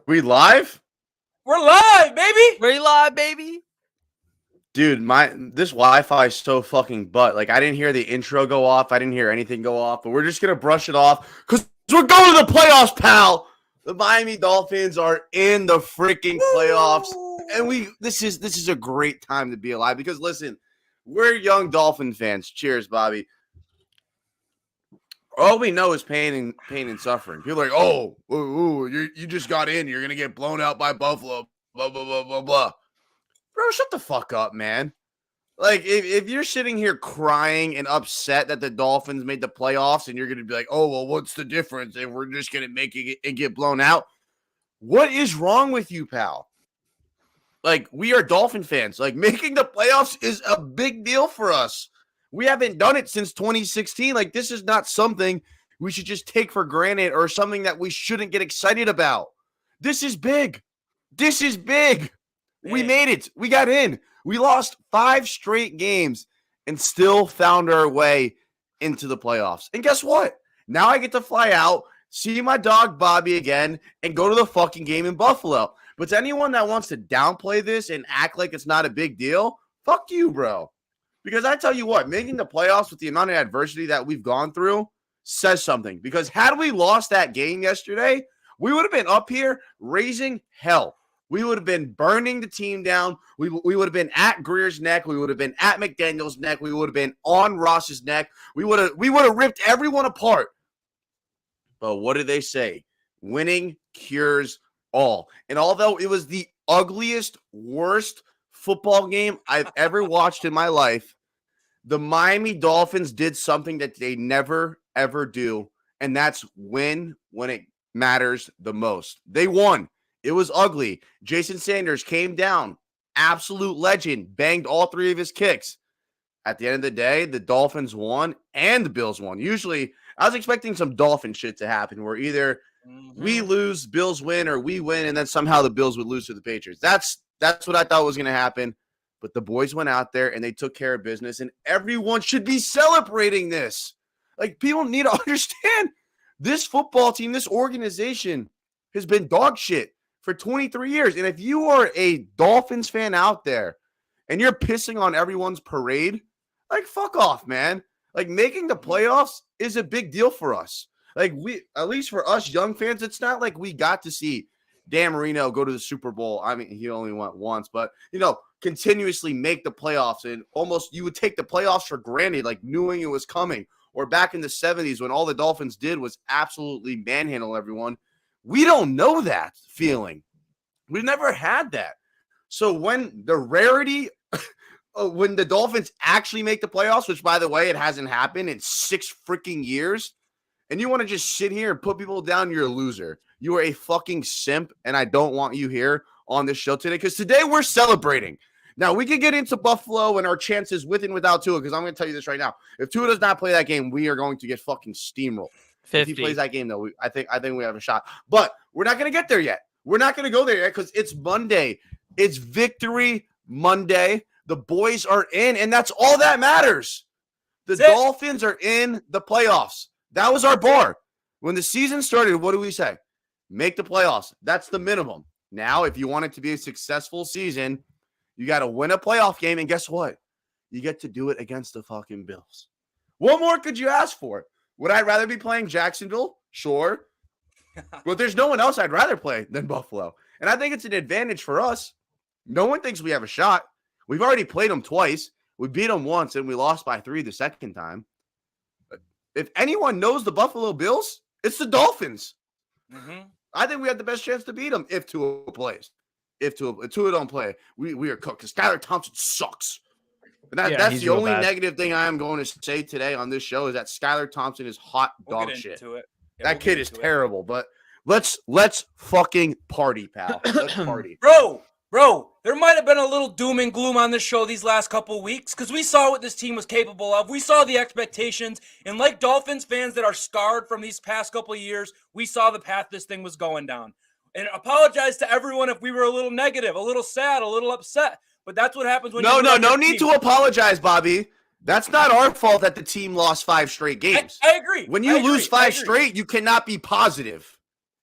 We live? We're live, baby. We're live, baby. Dude, this Wi-Fi is so fucking butt. Like, I didn't hear the intro go off. I didn't hear anything go off. But we're just gonna brush it off because we're going to the playoffs, pal. The Miami Dolphins are in the freaking playoffs, and this is a great time to be alive because listen, we're young Dolphin fans. Cheers, Bobby. All we know is pain and suffering. People are like, oh, you just got in. You're gonna get blown out by Buffalo. Blah blah blah blah blah. Bro, shut the fuck up, man. Like, if you're sitting here crying and upset that the Dolphins made the playoffs and you're going to be like, oh, well, what's the difference if we're just going to make it and get blown out? What is wrong with you, pal? Like, we are Dolphin fans. Like, making the playoffs is a big deal for us. We haven't done it since 2016. Like, this is not something we should just take for granted or something that we shouldn't get excited about. This is big. This is big. We made it. We got in. We lost 5 straight games and still found our way into the playoffs. And guess what? Now I get to fly out, see my dog Bobby again, and go to the fucking game in Buffalo. But to anyone that wants to downplay this and act like it's not a big deal, fuck you, bro. Because I tell you what, making the playoffs with the amount of adversity that we've gone through says something. Because had we lost that game yesterday, we would have been up here raising hell. We would have been burning the team down. We would have been at Greer's neck. We would have been at McDaniel's neck. We would have been on Ross's neck. We would have ripped everyone apart. But what do they say? Winning cures all. And although it was the ugliest, worst football game I've ever watched in my life, the Miami Dolphins did something that they never, ever do, and that's win when it matters the most. They won. It was ugly. Jason Sanders came down. Absolute legend. Banged all 3 of his kicks. At the end of the day, the Dolphins won and the Bills won. Usually, I was expecting some Dolphin shit to happen where either we lose, Bills win, or we win, and then somehow the Bills would lose to the Patriots. That's what I thought was going to happen. But the boys went out there and they took care of business, and everyone should be celebrating this. Like, people need to understand this football team, this organization has been dog shit for 23 years. And if you are a Dolphins fan out there and you're pissing on everyone's parade, like, fuck off, man. Like, making the playoffs is a big deal for us. Like, at least for us young fans, it's not like we got to see Dan Marino go to the Super Bowl. I mean, he only went once, but, continuously make the playoffs, and almost you would take the playoffs for granted, like knowing it was coming. Or back in the 70s when all the Dolphins did was absolutely manhandle everyone. We don't know that feeling. We never had that. So when the rarity, when the Dolphins actually make the playoffs, which, by the way, it hasn't happened in 6 freaking years, and you want to just sit here and put people down, you're a loser. You are a fucking simp, and I don't want you here on this show today because today we're celebrating. Now, we could get into Buffalo and our chances with and without Tua, because I'm going to tell you this right now. If Tua does not play that game, we are going to get fucking steamrolled. 50. If he plays that game, though, I think we have a shot. But we're not going to get there yet. We're not going to go there yet because it's Monday. It's Victory Monday. The boys are in, and that's all that matters. The Dolphins are in the playoffs. That was our bar. When the season started, what do we say? Make the playoffs. That's the minimum. Now, if you want it to be a successful season, you got to win a playoff game, and guess what? You get to do it against the fucking Bills. What more could you ask for? Would I rather be playing Jacksonville? Sure. But there's no one else I'd rather play than Buffalo. And I think it's an advantage for us. No one thinks we have a shot. We've already played them twice. We beat them once, and we lost by 3 the second time. But if anyone knows the Buffalo Bills, it's the Dolphins. Mm-hmm. I think we have the best chance to beat them if Tua plays. If Tua don't play, we are cooked. Because Skylar Thompson sucks. That's the only negative thing I am going to say today on this show is that Skylar Thompson is hot dog shit. That kid is terrible. But let's fucking party, pal. Let's party, bro. There might have been a little doom and gloom on this show these last couple of weeks because we saw what this team was capable of. We saw the expectations, and like Dolphins fans that are scarred from these past couple of years, we saw the path this thing was going down. And apologize to everyone if we were a little negative, a little sad, a little upset. But that's what happens when no need to apologize, Bobby. That's not our fault that the team lost 5 straight games. I agree. When you lose 5 straight, you cannot be positive.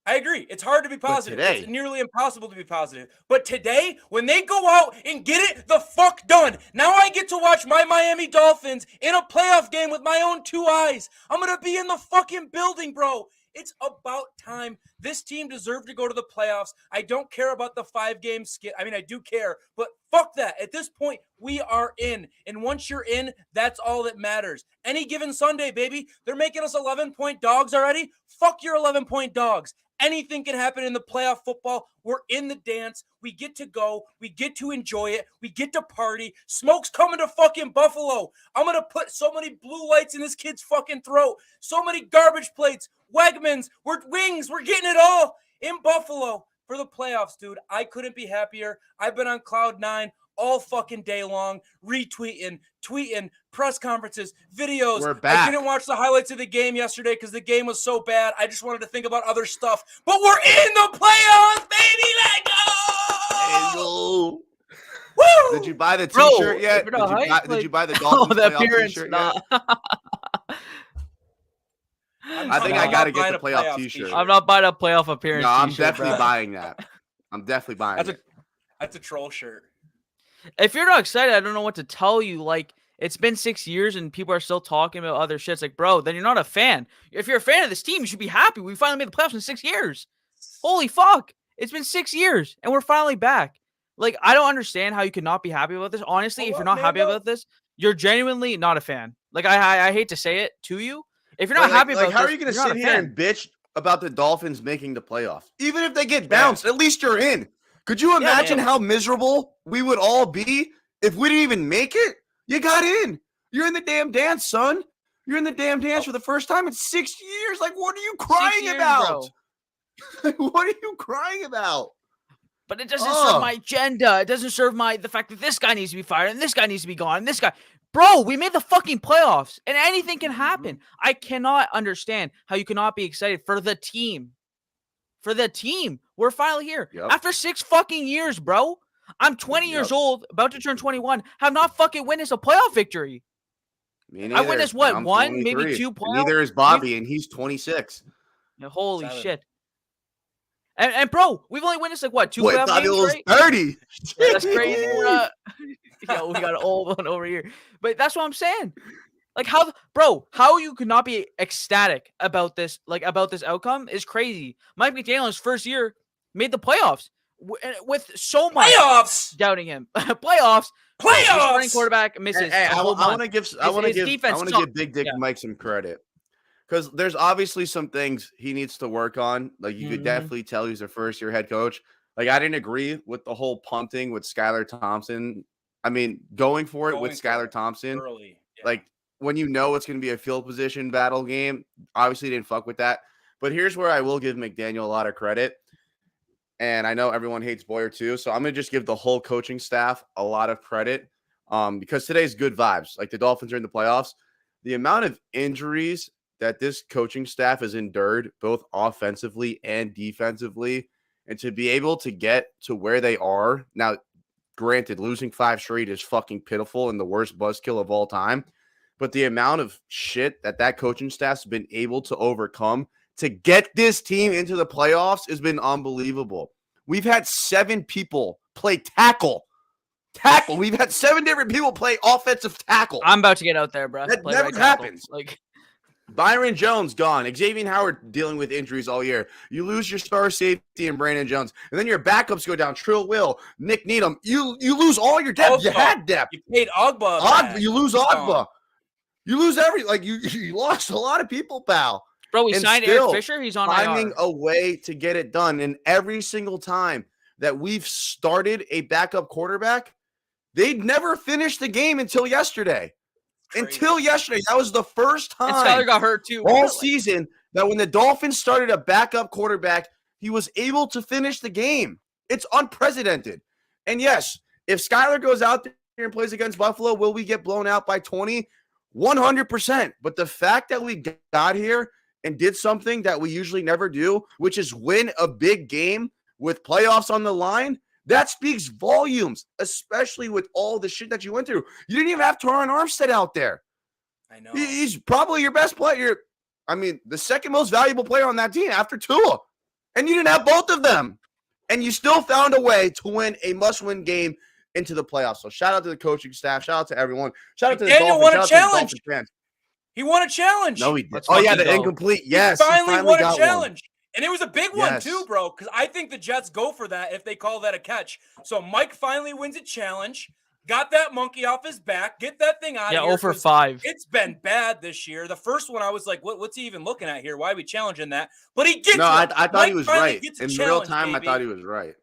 I agree. It's hard to be positive. today- It's nearly impossible to be positive. But today, when they go out and get it the fuck done, now I get to watch my Miami Dolphins in a playoff game with my own 2 eyes. I'm going to be in the fucking building, bro. It's about time. This team deserved to go to the playoffs. I don't care about the 5-game skit. I mean, I do care, but fuck that. At this point, we are in. And once you're in, that's all that matters. Any given Sunday, baby. They're making us 11-point dogs already. Fuck your 11-point dogs. Anything can happen in the playoff football. We're in the dance. We get to go. We get to enjoy it. We get to party. Smoke's coming to fucking Buffalo. I'm going to put so many blue lights in this kid's fucking throat. So many garbage plates, Wegmans, wings. We're getting it all in Buffalo for the playoffs, dude. I couldn't be happier. I've been on cloud 9 all fucking day long, retweeting, tweeting, press conferences, videos. We're back. I didn't watch the highlights of the game yesterday because the game was so bad. I just wanted to think about other stuff. But we're in the playoffs, baby. Let's go! Woo! Did you buy the T-shirt yet? Did you buy the Dolphins the playoff appearance? T-shirt Nah. yet? I think I got to get the playoff T-shirt. I'm not buying a playoff appearance. No, I'm t-shirt, definitely bro. buying that. I'm definitely buying it. That's a troll shirt. If you're not excited, I don't know what to tell you. Like, it's been 6 years and people are still talking about other shit. It's like, bro, then you're not a fan. If you're a fan of this team, you should be happy. We finally made the playoffs in 6 years. Holy fuck. It's been 6 years and we're finally back. Like, I don't understand how you could not be happy about this. Honestly, if you're not happy about this, you're genuinely not a fan. Like, I hate to say it to you. If you're not happy about this, how are you going to sit here and bitch about the Dolphins making the playoffs? Even if they get bounced, at least you're in. Could you imagine how miserable we would all be if we didn't even make it? You got in. You're in the damn dance, son. You're in the damn dance for the first time in 6 years. Like, what are you crying about? What are you crying about? But it doesn't serve my agenda. It doesn't serve the fact that this guy needs to be fired and this guy needs to be gone and this guy. Bro, we made the fucking playoffs and anything can happen. I cannot understand how you cannot be excited for the team. For the team. We're finally here. After 6 fucking years, bro. I'm 20 years old, about to turn 21, have not fucking witnessed a playoff victory. Me neither. I witnessed what, I'm 1, maybe 23. 2 playoffs? Neither is Bobby, and he's 26. Holy shit. And bro, we've only witnessed like what, 2 playoff Bobby games, was right? 30. Yeah, that's crazy. Yo, we got an old one over here. But that's what I'm saying. Like how you could not be ecstatic about this, like about this outcome is crazy. Mike McDaniel's first year made the playoffs with so much doubting him. Playoffs. Starting quarterback misses. Hey, I want to give Big Dick Yeah. Mike some credit because there's obviously some things he needs to work on. Like you could definitely tell he's a first-year head coach. Like I didn't agree with the whole punting with Skylar Thompson. I mean, going for it with Skylar Thompson, early. like when you know it's going to be a field position battle game, obviously didn't fuck with that. But here's where I will give McDaniel a lot of credit. And I know everyone hates Boyer too. So I'm going to just give the whole coaching staff a lot of credit because today's good vibes. Like the Dolphins are in the playoffs. The amount of injuries that this coaching staff has endured, both offensively and defensively, and to be able to get to where they are. Now, granted, losing 5 straight is fucking pitiful and the worst buzzkill of all time. But the amount of shit that coaching staff's been able to overcome to get this team into the playoffs has been unbelievable. We've had 7 people play tackle. We've had 7 different people play offensive tackle. I'm about to get out there, bro. That never happens. Like Byron Jones gone. Xavier Howard dealing with injuries all year. You lose your star safety and Brandon Jones, and then your backups go down. Trill Will, Nick Needham. You lose all your depth. You had depth. You paid Ogba. You lose Ogba. You lose you lost a lot of people, pal. Bro, we signed Eric Fisher. He's on finding IR. a way to get it done. And every single time that we've started a backup quarterback, they'd never finished the game until yesterday. Until yesterday. That was the first time. And Skyler got hurt too. All season that when the Dolphins started a backup quarterback, he was able to finish the game. It's unprecedented. And yes, if Skyler goes out there and plays against Buffalo, will we get blown out by 20? 100%. But the fact that we got here and did something that we usually never do, which is win a big game with playoffs on the line, that speaks volumes, especially with all the shit that you went through. You didn't even have Teron Armstead out there. I know. He's probably your best player. I mean, the second most valuable player on that team after Tua. And you didn't have both of them. And you still found a way to win a must-win game into the playoffs. So shout out to the coaching staff. Shout out to everyone. Shout out to the Daniel Dolphins. won a Shout out challenge. to the Dolphins fans. He won a challenge. No, he did. Let's Oh, yeah, fucking the go. incomplete. He Yes, finally won a got challenge. And it was a big one Yes. too, bro, because I think the Jets go for that if they call that a catch. So Mike finally wins a challenge, got that monkey off his back, get that thing out of here. 0 for 'cause 5. It's been bad this year. The first one I was like, what's he even looking at here? Why are we challenging that? But he gets No, it. I thought Mike he was finally right. gets a In real challenge, time, baby. I thought he was right.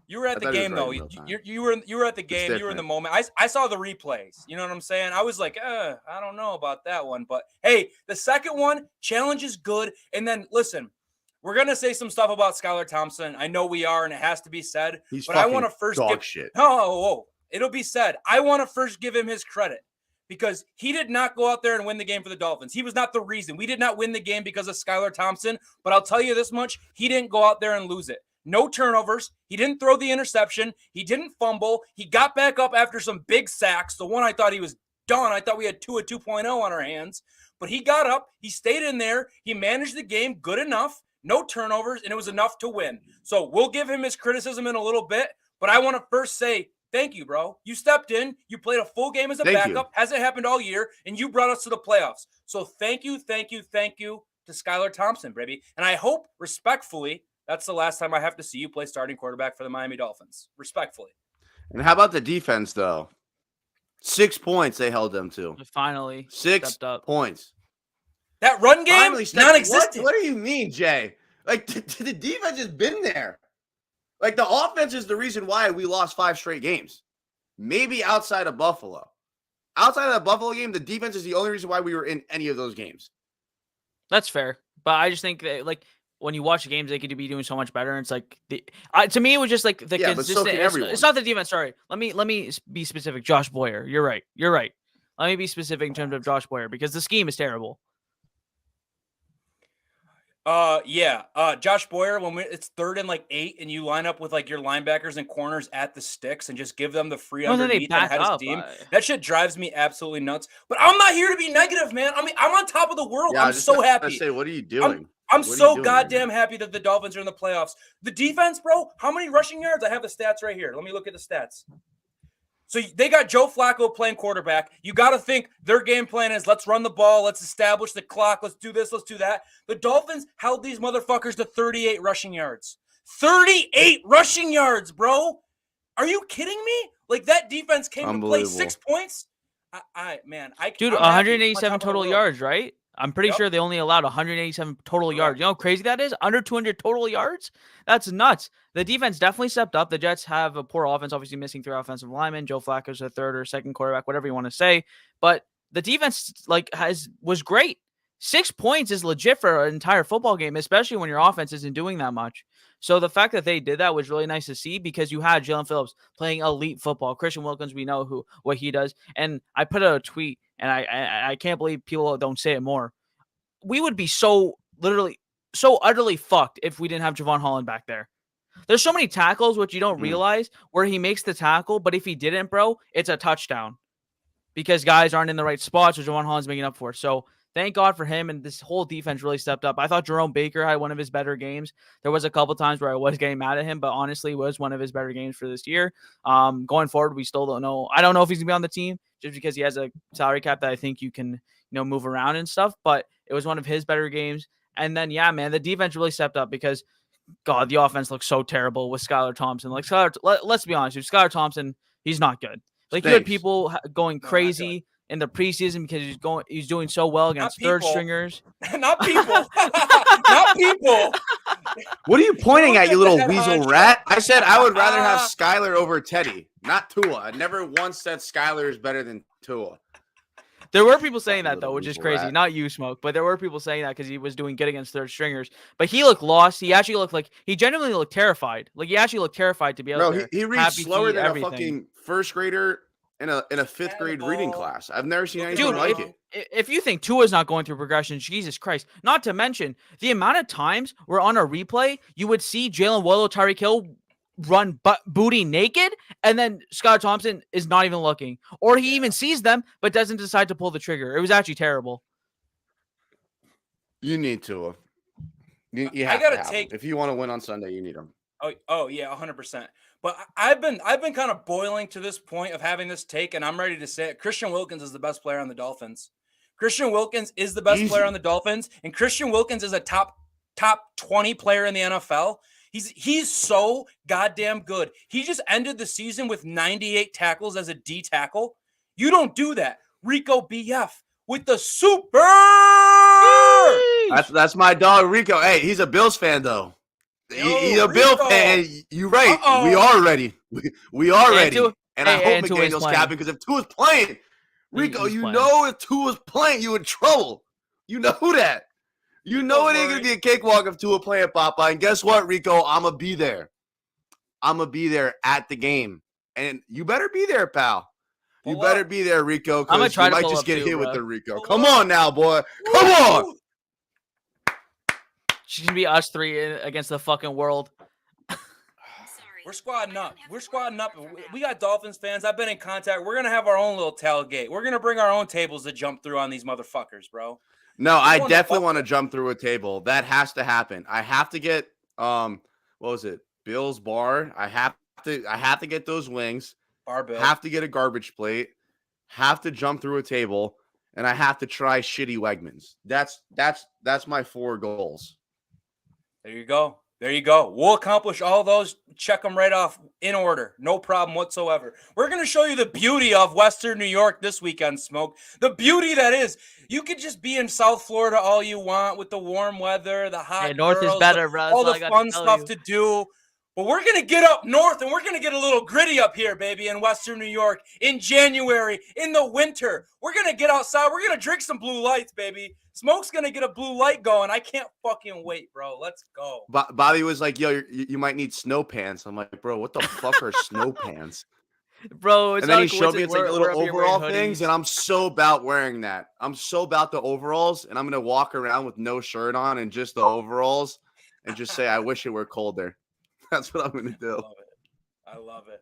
You were at I the thought he was game right though. in real time. You were at the game. You were in the moment. I saw the replays. You know what I'm saying? I was like, I don't know about that one. But hey, the second one, challenge is good. And then listen, we're gonna say some stuff about Skylar Thompson. I know we are, and it has to be said. He's but I fucking want to first dog give shit. it'll be said. I want to first give him his credit because he did not go out there and win the game for the Dolphins. He was not the reason. We did not win the game because of Skylar Thompson. But I'll tell you this much: he didn't go out there and lose it. No turnovers. He didn't throw the interception. He didn't fumble. He got back up after some big sacks. The one I thought he was done. I thought we had Tua 2.0 on our hands. But he got up. He stayed in there. He managed the game good enough. No turnovers, and it was enough to win. So we'll give him his criticism in a little bit. But I want to first say thank you, bro. You stepped in. You played a full game as a backup. Hasn't happened all year. And you brought us to the playoffs. So thank you to Skylar Thompson, baby. And I hope, respectfully, that's the last time I have to see you play starting quarterback for the Miami Dolphins. Respectfully. And how about the defense, though? 6 points they held them to. Finally. 6 points. That run game, non-existent. What do you mean, Jay? Like, the defense has been there. Like, the offense is the reason why we lost 5 straight games. Maybe outside of Buffalo. Outside of the Buffalo game, the defense is the only reason why we were in any of those games. That's fair. But I just think that, like, when you watch the games, they could be doing so much better. And it's like to me, it was just like the consistent. But so can everyone. It's not the defense. Sorry, let me be specific. Josh Boyer, you're right. Let me be specific in terms of Josh Boyer because the scheme is terrible. Josh Boyer, when it's 3rd and 8, and you line up with like your linebackers and corners at the sticks and just give them the free underneath and head of steam, that shit drives me absolutely nuts. But I'm not here to be negative, man. I mean, I'm on top of the world. I'm so happy. I say, what are you doing? I'm so goddamn happy that the Dolphins are in the playoffs. The defense, bro, how many rushing yards? I have the stats right here. Let me look at the stats. So they got Joe Flacco playing quarterback. You got to think their game plan is let's run the ball, let's establish the clock, let's do this, let's do that. The Dolphins held these motherfuckers to 38 rushing yards. 38 rushing yards, bro. Are you kidding me? Like that defense came to play 6 points. Dude, 187 total yards, right? I'm pretty sure they only allowed 187 total yards. You know how crazy that is? Under 200 total yards? That's nuts. The defense definitely stepped up. The Jets have a poor offense, obviously missing 3 offensive linemen. Joe Flacco's a 3rd or 2nd quarterback, whatever you want to say. But the defense was great. 6 points is legit for an entire football game, especially when your offense isn't doing that much. So the fact that they did that was really nice to see because you had Jalen Phillips playing elite football. Christian Wilkins, we know what he does. And I put out a tweet, and I can't believe people don't say it more. We would be so utterly fucked if we didn't have Javon Holland back there. There's so many tackles, which you don't realize, where he makes the tackle, but if he didn't, bro, it's a touchdown because guys aren't in the right spots, or Javon Holland's making up for it. So thank God for him, and this whole defense really stepped up. I thought Jerome Baker had one of his better games. There was a couple times where I was getting mad at him, but honestly, it was one of his better games for this year. Going forward, we still don't know. I don't know if he's going to be on the team just because he has a salary cap that I think you can move around and stuff, but it was one of his better games. And then, yeah, man, the defense really stepped up because, God, the offense looks so terrible with Skylar Thompson. Like, let's be honest, Skylar Thompson, he's not good. Like, you had people going crazy in the preseason because he's doing so well against third stringers. Not people. Not people. What are you pointing at, you little weasel rat? I said I would rather have Skylar over Teddy, not Tua. I never once said Skylar is better than Tua. There were people saying that, though, which is crazy. Rat. Not you, Smoke, but there were people saying that because he was doing good against third stringers. But he looked lost. He actually looked like he genuinely looked terrified. Like, he actually looked terrified to be out there. He reads slower than a fucking first grader in a 5th grade reading class. I've never seen anything like it. If you think Tua's not going through progression, Jesus Christ. Not to mention the amount of times where on a replay, you would see Jalen Waddle, Tyreek Hill run booty naked, and then Skylar Thompson is not even looking. Or he even sees them, but doesn't decide to pull the trigger. It was actually terrible. You need Tua. You I have gotta to have take. them. If you want to win on Sunday, you need them. Oh yeah, 100%. But I've been kind of boiling to this point of having this take, and I'm ready to say it. Christian Wilkins is the best player on the Dolphins. Christian Wilkins is the best player on the Dolphins, and Christian Wilkins is a top 20 player in the NFL. He's so goddamn good. He just ended the season with 98 tackles as a D tackle. You don't do that. Rico BF with the super. That's my dog Rico. Hey, he's a Bills fan though. He's a Bill fan. You're right. We are ready. We are ready. And I hope McDaniel's capping because if Tua's playing, Rico, know if Tua's playing, you in trouble. You know that. You know it ain't gonna be a cakewalk if Tua playing, Papa. And guess what, Rico? I'm gonna be there. I'm gonna be there at the game, and you better be there, pal. You better be there, Rico. Because you might just get hit with the Rico. Come on now, boy. Come on. She's gonna be us three against the fucking world. We're squadding up. We're squadding up. We got Dolphins fans. I've been in contact. We're gonna have our own little tailgate. We're gonna bring our own tables to jump through on these motherfuckers, bro. No, I definitely want to jump through a table. That has to happen. I have to get what was it? Bill's Bar. I have to get those wings. Bar Bill. Have to get a garbage plate. Have to jump through a table, and I have to try shitty Wegmans. That's my 4 goals. There you go. There you go. We'll accomplish all those. Check them right off in order. No problem whatsoever. We're going to show you the beauty of Western New York this weekend, Smoke. The beauty that is. You could just be in South Florida all you want with the warm weather, the hot North girls, is better, bro. all the fun stuff to do. But we're going to get up north, and we're going to get a little gritty up here, baby, in Western New York in January, in the winter. We're going to get outside. We're going to drink some blue lights, baby. Smoke's going to get a blue light going. I can't fucking wait, bro. Let's go. Bobby was like, yo, you might need snow pants. I'm like, bro, what the fuck are snow pants? Bro, it's and then he showed me it's like the little overall things, and I'm so about wearing that. I'm so about the overalls, and I'm going to walk around with no shirt on and just the overalls and just say, I wish it were colder. That's what I'm going to do. I love it.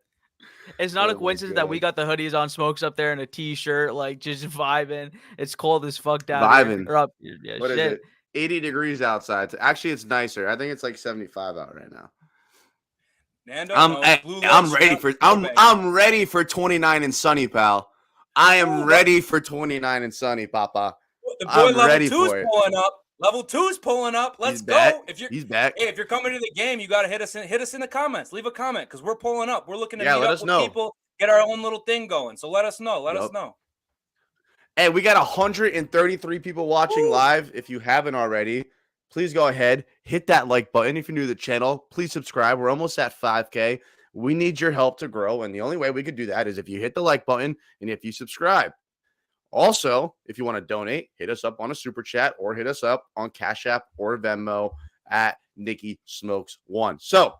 It's not a coincidence that we got the hoodies on, Smokes up there in a t-shirt, like just vibing. It's cold as fuck down here. Or up here. Yeah, what is it? 80 degrees outside. Actually, it's nicer. I think it's like 75 out right now. Nando, I'm ready for I'm ready for 29 and sunny, pal. I am ready for 29 and sunny, Papa. The boy level 2's pulling up. Level 2's pulling up. Let's go. He's back. Hey, if you're coming to the game, you got to hit us in the comments. Leave a comment because we're pulling up. We're looking to meet up with people, get our own little thing going. So let us know. Let us know. Hey, we got 133 people watching live. If you haven't already, please go ahead, hit that like button. If you're new to the channel, please subscribe. We're almost at 5K. We need your help to grow, and the only way we could do that is if you hit the like button and if you subscribe. Also, if you want to donate, hit us up on a super chat or hit us up on Cash App or Venmo at Nikki Smokes 1. So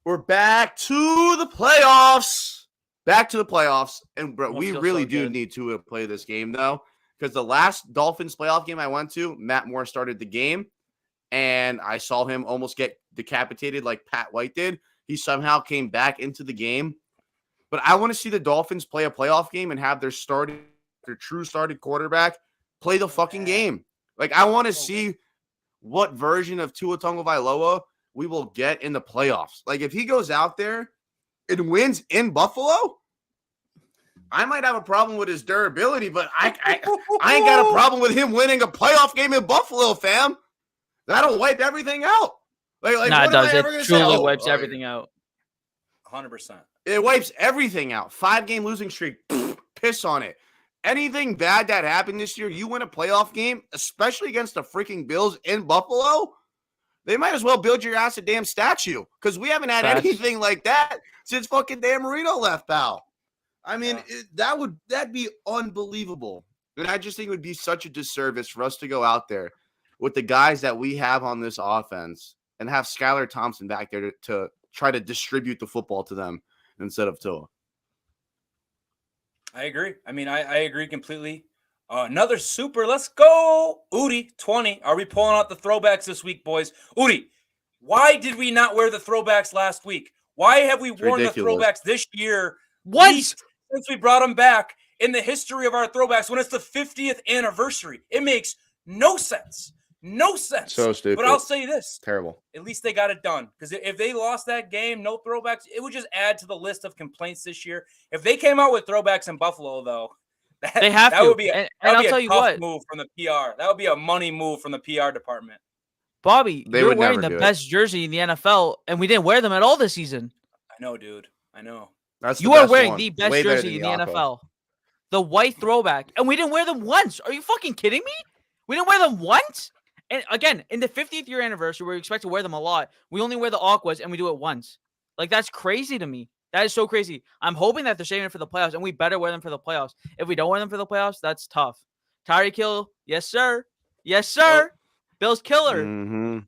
we're back to the playoffs. And bro, we really do need to play this game though, because the last Dolphins playoff game I went to, Matt Moore started the game, and I saw him almost get decapitated like Pat White did. He somehow came back into the game. But I want to see the Dolphins play a playoff game and have their true starting quarterback play the fucking game. Like, I want to see what version of Tua Tagovailoa we will get in the playoffs. Like, if he goes out there and wins in Buffalo, I might have a problem with his durability, but I ain't got a problem with him winning a playoff game in Buffalo, fam. That'll wipe everything out. Like it does. It truly wipes everything out. 100%. It wipes everything out. 5-game losing streak. Piss on it. Anything bad that happened this year, you win a playoff game, especially against the freaking Bills in Buffalo, they might as well build your ass a damn statue, because we haven't had anything like that since fucking Dan Marino left, pal. I mean, that'd be unbelievable. And I just think it would be such a disservice for us to go out there with the guys that we have on this offense and have Skylar Thompson back there to try to distribute the football to them instead of Tua. I agree. I mean, I agree completely. Another super. Let's go. Udi, 20. Are we pulling out the throwbacks this week, boys? Udi, why did we not wear the throwbacks last week? Why have we worn the throwbacks this year? Since we brought them back in the history of our throwbacks when it's the 50th anniversary. It makes no sense. No sense. So stupid. But I'll say this. Terrible. At least they got it done. Because if they lost that game, no throwbacks, it would just add to the list of complaints this year. If they came out with throwbacks in Buffalo, though, They have that to. would be a, and that I'll would tell be a you tough what, move from the PR. That would be a money move from the PR department. Bobby, They you're would wearing never the do it. best jersey in the NFL, and we didn't wear them at all this season. I know, dude. I know. That's the You are best wearing one. the best Way better jersey in than the Yako. NFL. The white throwback. And we didn't wear them once. Are you fucking kidding me? We didn't wear them once? And again, in the 50th year anniversary, where we expect to wear them a lot, we only wear the Aquas and we do it once. Like, that's crazy to me. That is so crazy. I'm hoping that they're saving it for the playoffs, and we better wear them for the playoffs. If we don't wear them for the playoffs, that's tough. Tyreek Hill, yes, sir. Yes, sir. Bill's killer. Mm-hmm.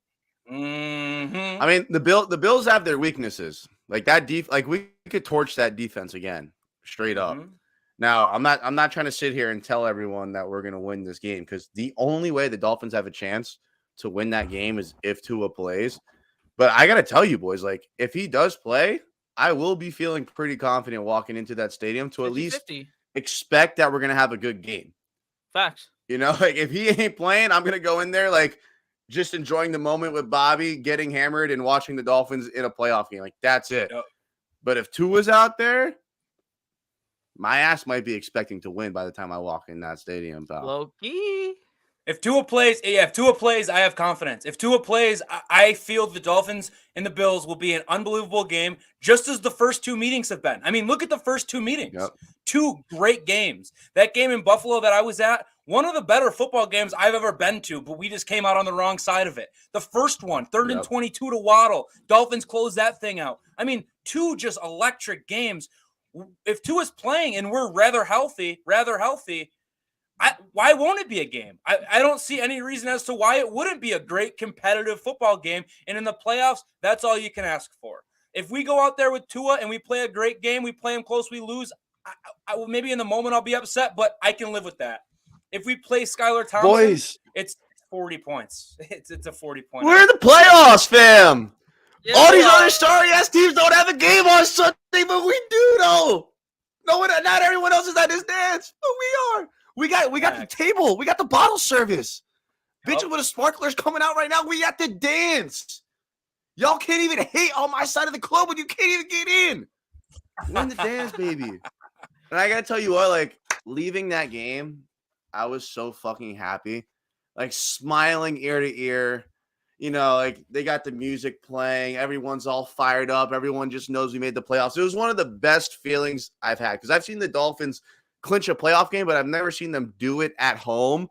Mm-hmm. I mean, the Bills have their weaknesses. Like that like we could torch that defense again, straight up. Mhm. Now, I'm not trying to sit here and tell everyone that we're gonna win this game, because the only way the Dolphins have a chance to win that game is if Tua plays. But I gotta tell you, boys, like if he does play, I will be feeling pretty confident walking into that stadium to at least 50-50. expect that we're gonna have a good game. Facts. You know, like if he ain't playing, I'm gonna go in there like just enjoying the moment with Bobby, getting hammered, and watching the Dolphins in a playoff game. Like that's it. Yep. But if Tua's out there, my ass might be expecting to win by the time I walk in that stadium, pal. Low-key. If Tua plays, I have confidence. If Tua plays, I feel the Dolphins and the Bills will be an unbelievable game, just as the first two meetings have been. I mean, look at the first two meetings. Yep. Two great games. That game in Buffalo that I was at, one of the better football games I've ever been to, but we just came out on the wrong side of it. The first one, 3rd and 22 to Waddle. Dolphins closed that thing out. I mean, two just electric games. If Tua's playing and we're rather healthy, why won't it be a game? I don't see any reason as to why it wouldn't be a great competitive football game. And in the playoffs, that's all you can ask for. If we go out there with Tua and we play a great game, we play him close, we lose, I maybe in the moment I'll be upset, but I can live with that. If we play Skylar Thompson, Boys, it's 40 points. It's a 40-point. we're in the playoffs, fam. Yeah, All these we are. other sorry ass teams don't have a game on Sunday, but we do though. No one, not everyone else is at this dance, but we are. We got the table. We got the bottle service. Yep. Bitch, with the sparklers coming out right now, we at the dance. Y'all can't even hate on my side of the club when you can't even get in. Win the dance, baby. And I gotta tell you what, like leaving that game, I was so fucking happy, like smiling ear to ear. You know, like they got the music playing. Everyone's all fired up. Everyone just knows we made the playoffs. It was one of the best feelings I've had, because I've seen the Dolphins clinch a playoff game, but I've never seen them do it at home.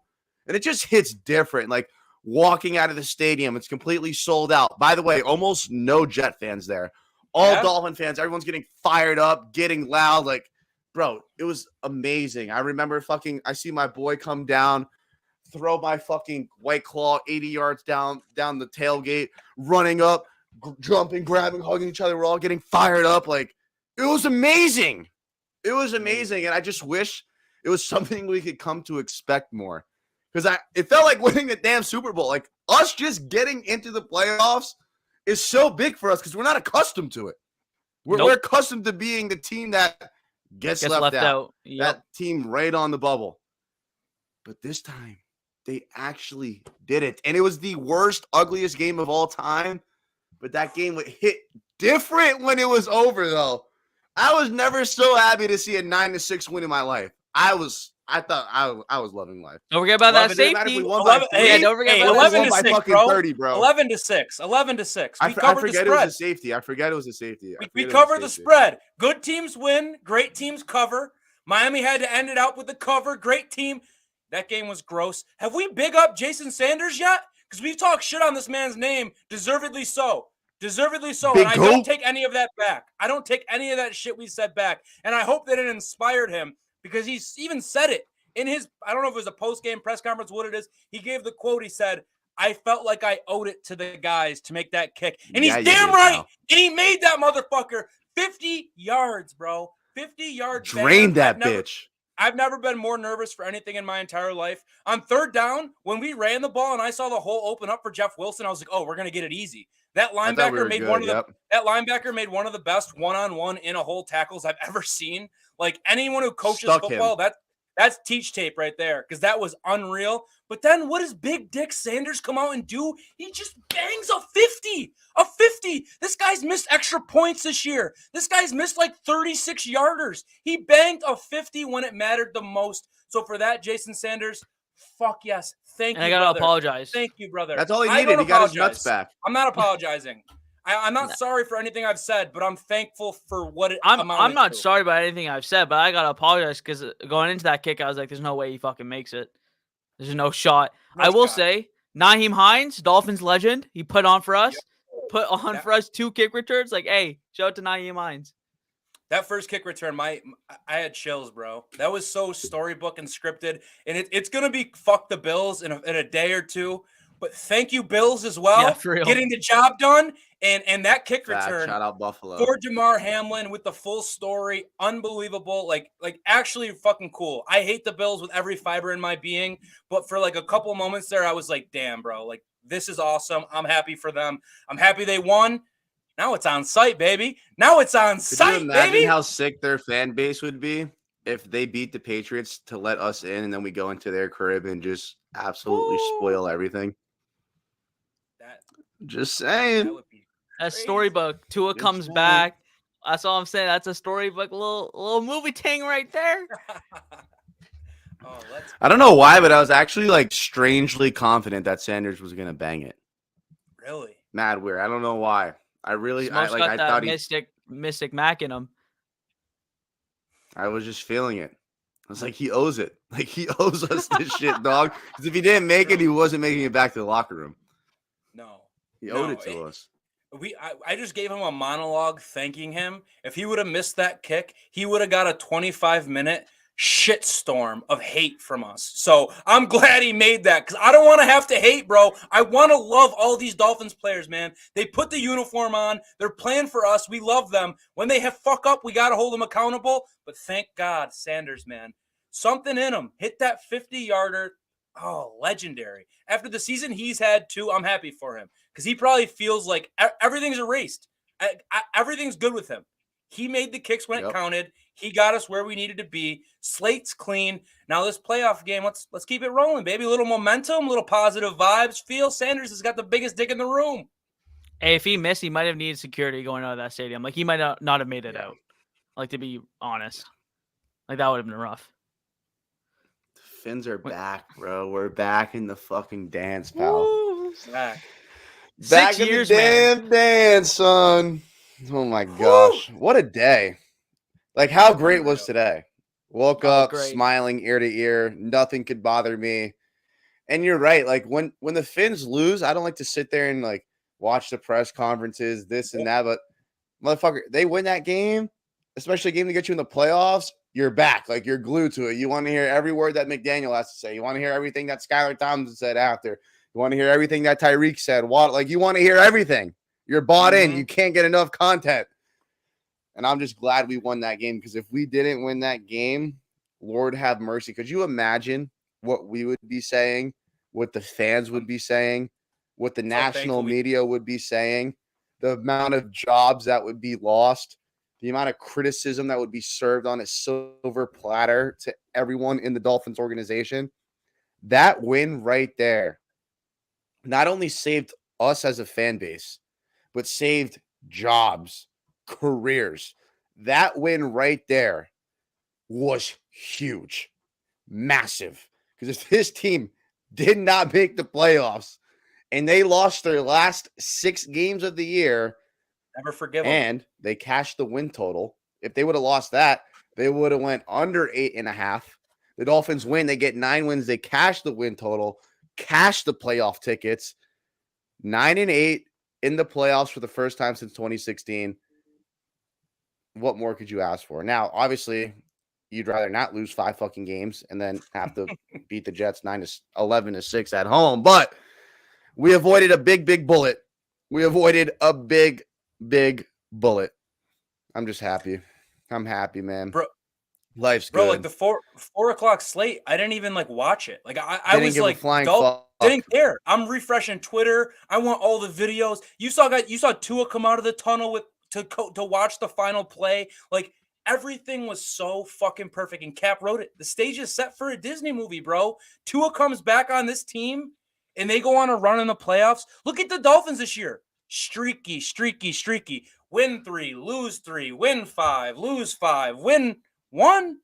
And it just hits different. Like walking out of the stadium, it's completely sold out. By the way, almost no Jet fans there. All Dolphin fans. Everyone's getting fired up, getting loud. Like, bro, it was amazing. I remember I see my boy come down, throw my fucking White Claw 80 yards down the tailgate, running up, jumping, grabbing, hugging each other. We're all getting fired up. Like, it was amazing. It was amazing. And I just wish it was something we could come to expect more. Because it felt like winning the damn Super Bowl. Like, us just getting into the playoffs is so big for us because we're not accustomed to it. We're accustomed to being the team that gets left out. Yep. That team right on the bubble. But this time, they actually did it. And it was the worst, ugliest game of all time. But that game would hit different when it was over, though. I was never so happy to see a 9-6 win in my life. I thought I was loving life. Don't forget about that safety. Don't forget about 11 that. to 6, bro. 30, bro. 11-6. 11-6. I forget it was a safety. I forget it was a safety. We covered the spread. Good teams win. Great teams cover. Miami had to end it out with the cover. Great team. That game was gross. Have we big up Jason Sanders yet? Because we talk shit on this man's name. Deservedly so. Deservedly so. Big and I don't take any of that back. I don't take any of that shit we said back. And I hope that it inspired him, because he's even said it in his, I don't know if it was a post-game press conference, what it is. He gave the quote. He said, I felt like I owed it to the guys to make that kick. And he's damn right. Now. And he made that motherfucker 50 yards, bro. 50 yards. Drained that bitch. I've never been more nervous for anything in my entire life. On third down, when we ran the ball and I saw the hole open up for Jeff Wilson, I was like, oh, we're going to get it easy. That linebacker made one of the best one-on-one in a hole tackles I've ever seen. Like anyone who coaches football, that's teach tape right there, because that was unreal. But then what does Big Dick Sanders come out and do? He just bangs a 50. A 50. This guy's missed extra points this year. This guy's missed like 36 yarders. He banged a 50 when it mattered the most. So for that, Jason Sanders, fuck yes. Thank And you, I gotta brother. apologize. Thank you, brother. That's all he I needed. don't He got his apologize. nuts back. I'm not apologizing. I'm not sorry for anything I've said, but I'm thankful for what it I'm amounted not to. sorry about anything I've said, but I gotta apologize because going into that kick, I was like, "There's no way he fucking makes it. There's no shot." No I will shot. say, Naheem Hines, Dolphins legend, he put on for us. Put on Yeah. for us 2 kick returns. Like, hey, shout out to Naheem Hines. That first kick return, I had chills, bro. That was so storybook and scripted, and it's gonna be fuck the Bills in a day or two. But thank you, Bills, as well, Yeah, for real. getting the job done. And that kick return Shout out Buffalo. for Damar Hamlin with the full story, unbelievable. Like actually fucking cool. I hate the Bills with every fiber in my being, but for like a couple moments there, I was like, damn, bro, like this is awesome. I'm happy for them. I'm happy they won. Now it's on site, baby. Now it's on Could site, you imagine baby. how sick their fan base would be if they beat the Patriots to let us in and then we go into their crib and just absolutely spoil everything? Just saying. That would be That crazy. storybook. Tua Just comes saying. back. That's all I'm saying. That's a storybook, little movie ting right there. Oh, let's I don't know why, but I was actually like strangely confident that Sanders was gonna bang it. really. Mad weird. I don't know why. I Smoke's got I that thought mystic Mac in him. I was just feeling it. I was like, he owes it. Like he owes us this shit, dog. Because if he didn't make it, he wasn't making it back to the locker room. No. He owed it to us. I just gave him a monologue thanking him. If he would have missed that kick, he would have got a 25-minute shitstorm of hate from us. So I'm glad he made that because I don't want to have to hate, bro. I want to love all these Dolphins players, man. They put the uniform on. They're playing for us. We love them. When they have fuck up, we got to hold them accountable. But thank God, Sanders, man. Something in him. Hit that 50-yarder. Oh, legendary. After the season he's had, too, I'm happy for him because he probably feels like everything's erased. Everything's good with him. He made the kicks when it counted. He got us where we needed to be. Slate's clean. Now this playoff game, let's keep it rolling, baby. A little momentum, a little positive vibes. Feel Sanders has got the biggest dick in the room. Hey, if he missed, he might have needed security going out of that stadium. Like, he might not have made it out. Like, to be honest. Like, that would have been rough. The Fins are back, bro. We're back in the fucking dance, pal. Woo. Back. Back 6 in years, the man. damn dance, son. Oh my gosh. What a day. Like, how great was today? Woke up great. smiling ear to ear. Nothing could bother me. And you're right. Like, when the Fins lose, I don't like to sit there and, like, watch the press conferences, this and that. But, motherfucker, they win that game, especially a game to get you in the playoffs, you're back. Like, you're glued to it. You want to hear every word that McDaniel has to say. You want to hear everything that Skylar Thompson said after. You want to hear everything that Tyreek said. Like, you want to hear everything. You're bought in. You can't get enough content. And I'm just glad we won that game because if we didn't win that game, Lord have mercy. Could you imagine what we would be saying, what the fans would be saying, what the national media would be saying, the amount of jobs that would be lost, the amount of criticism that would be served on a silver platter to everyone in the Dolphins organization? That win right there not only saved us as a fan base, but saved jobs, careers. That win right there was huge, massive. Because if this team did not make the playoffs and they lost their last 6 games of the year, never forgive them. And they cashed the win total. If they would have lost that, they would have went under 8.5. The Dolphins win. They get 9 wins. They cash the win total, cash the playoff tickets. 9-8 in the playoffs for the first time since 2016. What more could you ask for? Now, obviously, you'd rather not lose 5 fucking games and then have to beat the Jets 11-6 at home. But we avoided a big bullet. We avoided a big bullet. I'm just happy. I'm happy, man. Bro, life's bro, good. like the 4 o'clock slate, I didn't even like watch it. Like I was give a like, flying fuck. didn't care. I'm refreshing Twitter. I want all the videos. You saw Tua come out of the tunnel to watch the final play. Like Everything was so fucking perfect. And Cap wrote it. The stage is set for a Disney movie, bro. Tua comes back on this team and they go on a run in the playoffs. Look at the Dolphins this year. Streaky, streaky, streaky. Win 3, lose 3, win 5, lose 5, win 1.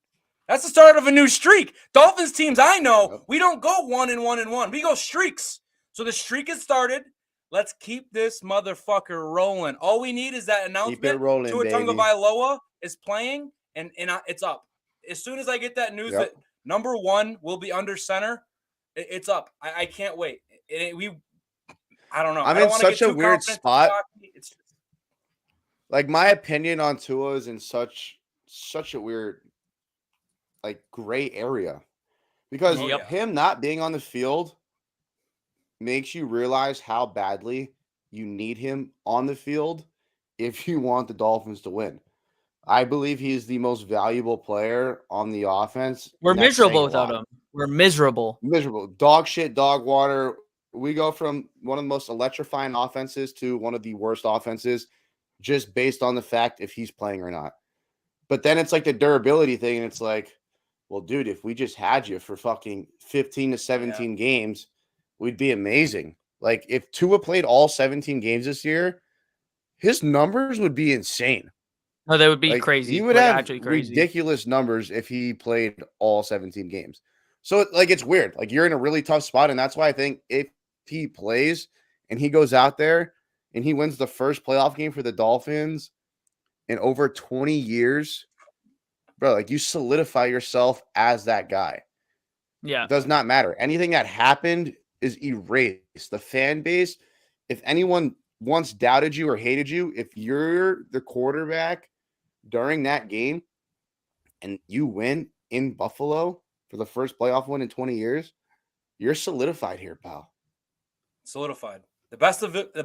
That's the start of a new streak. Dolphins teams I know, we don't go 1-1-1. We go streaks. So the streak has started. Let's keep this motherfucker rolling. All we need is that announcement. Keep it rolling, Tua baby. Tagovailoa is playing, and it's up. As soon as I get that news that number 1 will be under center, it's up. I can't wait. I don't know. I'm in such a weird spot. Like, my opinion on Tua is in such a weird, like, gray area, because him not being on the field makes you realize how badly you need him on the field if you want the Dolphins to win. I believe he's the most valuable player on the offense. We're miserable without him. We're miserable. Miserable. Dog shit, dog water. We go from one of the most electrifying offenses to one of the worst offenses just based on the fact if he's playing or not. But then it's like the durability thing, and it's like, well, dude, if we just had you for fucking 15 to 17 games, we'd be amazing. Like, if Tua played all 17 games this year, his numbers would be insane. No, they would be crazy. He would have ridiculous numbers if he played all 17 games. So, like, it's weird. Like, you're in a really tough spot, and that's why I think if he plays and he goes out there and he wins the first playoff game for the Dolphins in over 20 years, bro, like, you solidify yourself as that guy. Yeah. It does not matter. Anything that happened is erased. The fan base, if anyone once doubted you or hated you, if you're the quarterback during that game and you win in Buffalo for the first playoff win in 20 years, you're solidified here, pal. Solidified. The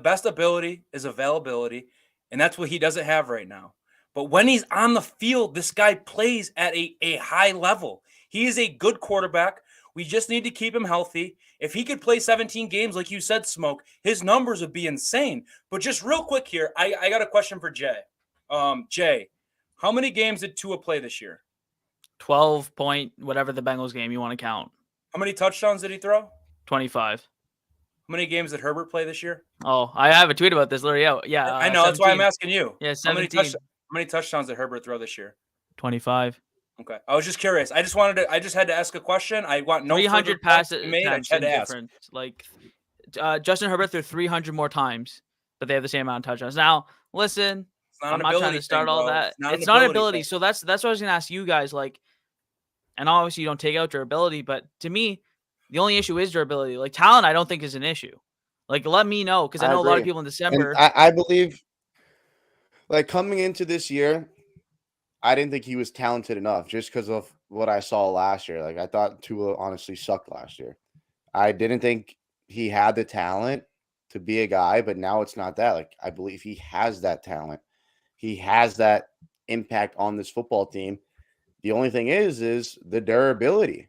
best ability is availability, and that's what he doesn't have right now. But when he's on the field, this guy plays at a high level. He is a good quarterback. We just need to keep him healthy. If he could play 17 games, like you said, Smoke, his numbers would be insane. But just real quick here, I got a question for Jay. Jay, how many games did Tua play this year? 12 point, whatever the Bengals game you want to count. How many touchdowns did he throw? 25. How many games did Herbert play this year? Oh, I have a tweet about this. Literally, yeah. I know. 17. That's why I'm asking you. Yeah, 17. How many touchdowns did Herbert throw this year? 25. Okay. I was just curious. I just had to ask a question. I want no 300 passes made. I just had to ask. Like, Justin Herbert threw 300 more times, but they have the same amount of touchdowns. Now, listen, I'm not trying to start all that. It's not an ability. So that's what I was going to ask you guys. Like, and obviously you don't take out durability, but to me, the only issue is durability. Like, talent, I don't think is an issue. Like, let me know, because I know a lot of people in December. And I believe, like, coming into this year, I didn't think he was talented enough just because of what I saw last year. Like, I thought Tua honestly sucked last year. I didn't think he had the talent to be a guy, but now it's not that. Like, I believe he has that talent. He has that impact on this football team. The only thing is the durability.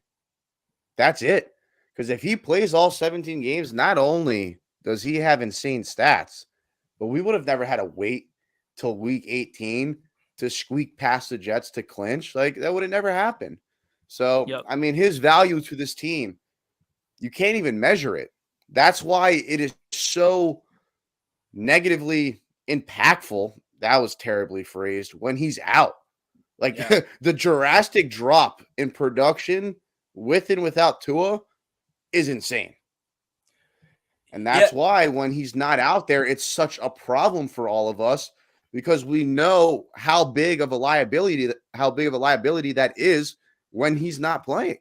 That's it. Because if he plays all 17 games, not only does he have insane stats, but we would have never had to wait till week 18 to squeak past the Jets to clinch. Like, that would have never happened. So, I mean, his value to this team, you can't even measure it. That's why it is so negatively impactful. That was terribly phrased when he's out. Like, the drastic drop in production with and without Tua is insane. And that's why when he's not out there, it's such a problem for all of us, because we know how big of a liability that is when he's not playing.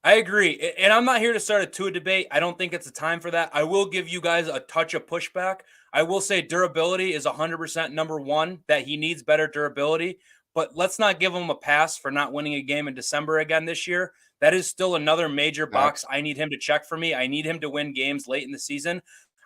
I agree. And I'm not here to start a Tua debate. I don't think it's a time for that. I will give you guys a touch of pushback. I will say durability is 100% number one, that he needs better durability. But let's not give him a pass for not winning a game in December again this year. That is still another major box I need him to check for me. I need him to win games late in the season.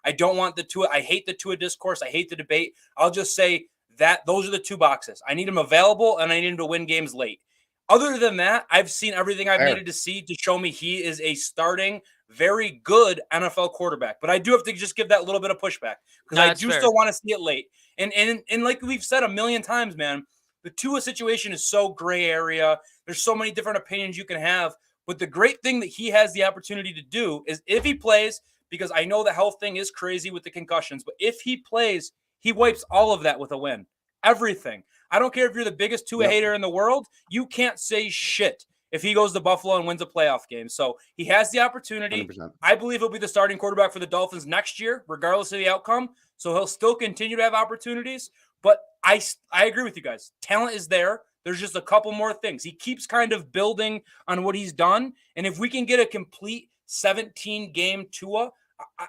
I don't want the Tua. I hate the Tua discourse. I hate the debate. I'll just say that those are the two boxes. I need him available, and I need him to win games late. Other than that, I've seen everything I've needed to see to show me he is a starting, very good NFL quarterback. But I do have to just give that little bit of pushback, because I do still want to see it late. And like we've said a million times, man, The Tua situation is so gray area. There's so many different opinions you can have. But the great thing that he has the opportunity to do is if he plays, because I know the health thing is crazy with the concussions, but if he plays, he wipes all of that with a win. Everything. I don't care if you're the biggest Tua hater in the world. You can't say shit if he goes to Buffalo and wins a playoff game. So he has the opportunity. 100%. I believe he'll be the starting quarterback for the Dolphins next year, regardless of the outcome. So he'll still continue to have opportunities. But I agree with you guys. Talent is there. There's just a couple more things. He keeps kind of building on what he's done. And if we can get a complete 17-game Tua,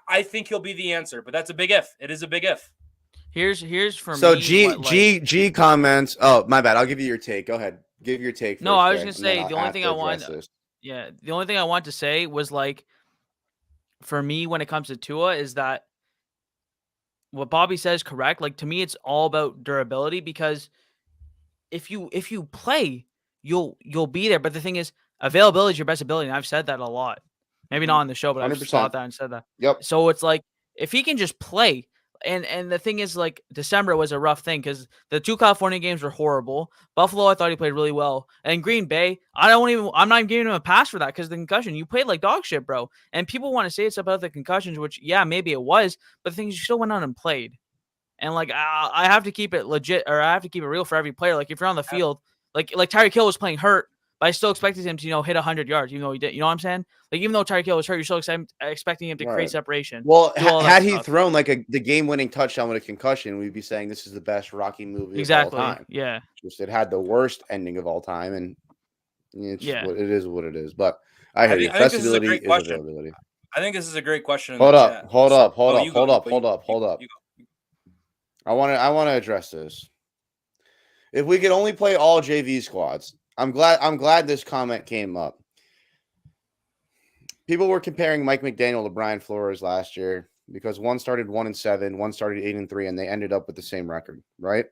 I think he'll be the answer. But that's a big if. It is a big if. Here's for So me. G comments. Oh, my bad. I'll give you your take. Go ahead. Give your take. No, first, I was Jay, gonna and say then the I'll only have thing to I address wanted. this. Yeah, the only thing I want to say was like, for me, when it comes to Tua, is that what Bobby says correct. Like, to me, it's all about durability, because if you play, you'll be there. But the thing is, availability is your best ability, and I've said that a lot. Maybe not on the show, but I've 100%. thought that and said that. Yep. So it's like, if he can just play, and the thing is, like, December was a rough thing because the 2 California games were horrible. Buffalo, I thought he played really well, and Green Bay, I'm not even giving him a pass for that because the concussion. You played like dog shit, bro. And people want to say it's about the concussions, which maybe it was, but the thing is, you still went out and played. And like, I have to keep it legit, or I have to keep it real for every player. Like, if you're on the field, like Tyreek Hill was playing hurt, but I still expected him to, hit 100 yards, even though he did. You know what I'm saying? Like, even though Tyreek Hill was hurt, you're still expecting him to create separation. Well, had he stuff. thrown like the game-winning touchdown with a concussion, we'd be saying this is the best Rocky movie of all time. Yeah. Just it had the worst ending of all time, and it's what it is. But I hear you. I think this is a Flexibility great is question. availability. I think this is a great question. Hold up. I want to address this. If we could only play all JV squads, I'm glad this comment came up. People were comparing Mike McDaniel to Brian Flores last year because one started 1-7, one started 8-3, and they ended up with the same record, right?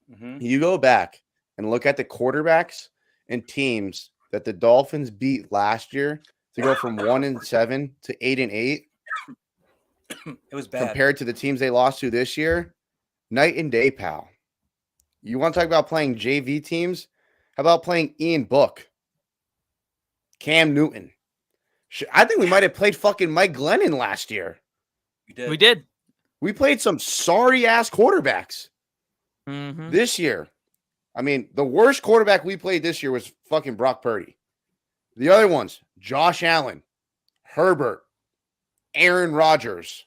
Mm-hmm. You go back and look at the quarterbacks and teams that the Dolphins beat last year to go from 1-7 to 8-8. It was bad compared to the teams they lost to this year. Night and day, pal. You want to talk about playing JV teams? How about playing Ian Book, Cam Newton? I think we might have played fucking Mike Glennon last year. We did. We played some sorry-ass quarterbacks mm-hmm. this year. I mean, the worst quarterback we played this year was fucking Brock Purdy. The other ones, Josh Allen, Herbert, Aaron Rodgers.